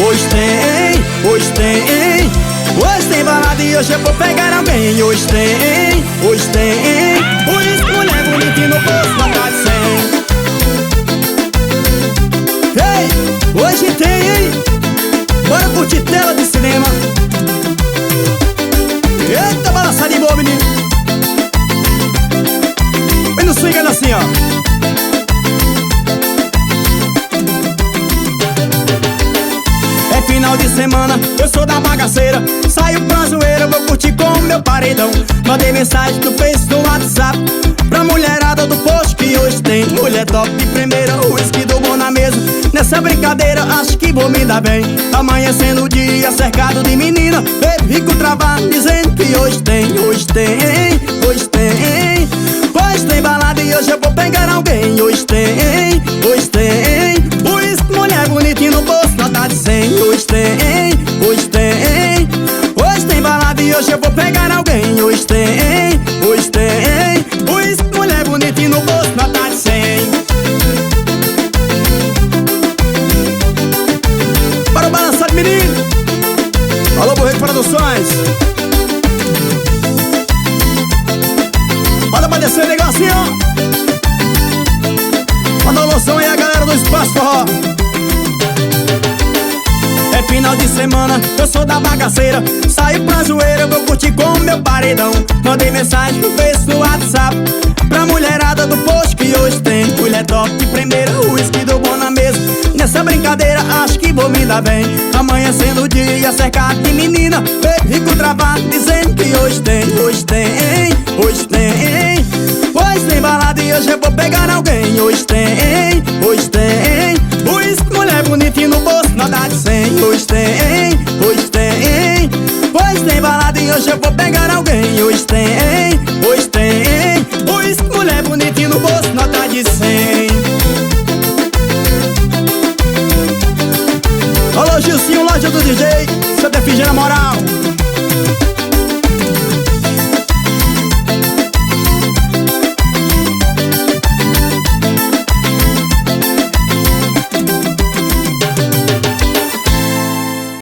Hoje tem, hoje tem. Hoje tem balada e hoje eu vou pegar alguém. Hoje tem, hoje tem. Por isso mulher bonita e no bolso nota de 100. Ei, hoje tem, hein? Bora curtir tela de cinema. Eita, balançada de boa, menino. Vem no swing assim, ó. É final de semana, eu sou da bagaceira. Saio pra zoeira, vou curtir com o meu paredão. Mandei mensagem do Face, no WhatsApp pra mulherada do posto que hoje tem mulher top de primeira, uísque do bom na mesa. Nessa brincadeira acho que vou me dar bem. Amanhecendo o dia cercado de menina, fico travado dizendo que hoje tem, hoje tem, hoje tem. Hoje tem balada e hoje eu vou pegar alguém. Hoje tem, hoje tem. Uísque, mulher bonita e no bolso nota de 100. Hoje tem, hoje tem. Hoje tem balada e hoje eu vou pegar alguém. Hoje tem, hoje tem. Uísque, mulher bonita e no bolso nota de 100. Para o balançar, menino. Alô, Borrego Produções. Bora pra descer o negocinho, ó. Manda uma loção aí a galera do Espaço Forró. É final de semana, eu sou da bagaceira. Saio pra zoeira, vou curtir com o meu paredão. Mandei mensagem no Face, no WhatsApp pra mulherada do posto que hoje tem mulher top de primeira, uísque do bom na mesa. Nessa brincadeira acho que vou me dar bem. Amanhecendo o dia cercado de menina, fico travado dizendo que hoje tem, hoje tem, hoje tem. Hoje tem balada e hoje eu vou pegar alguém. Hoje tem, hoje tem. Uísque, mulher bonita e no bolso nota de 100. Hoje tem, hoje tem. Hoje tem balada e hoje eu vou pegar alguém. Hoje tem, hoje tem. Uísque, mulher bonita e no bolso nota de 100. Alô, Gilcinho, loja do DJ, Santa Efigênia na moral.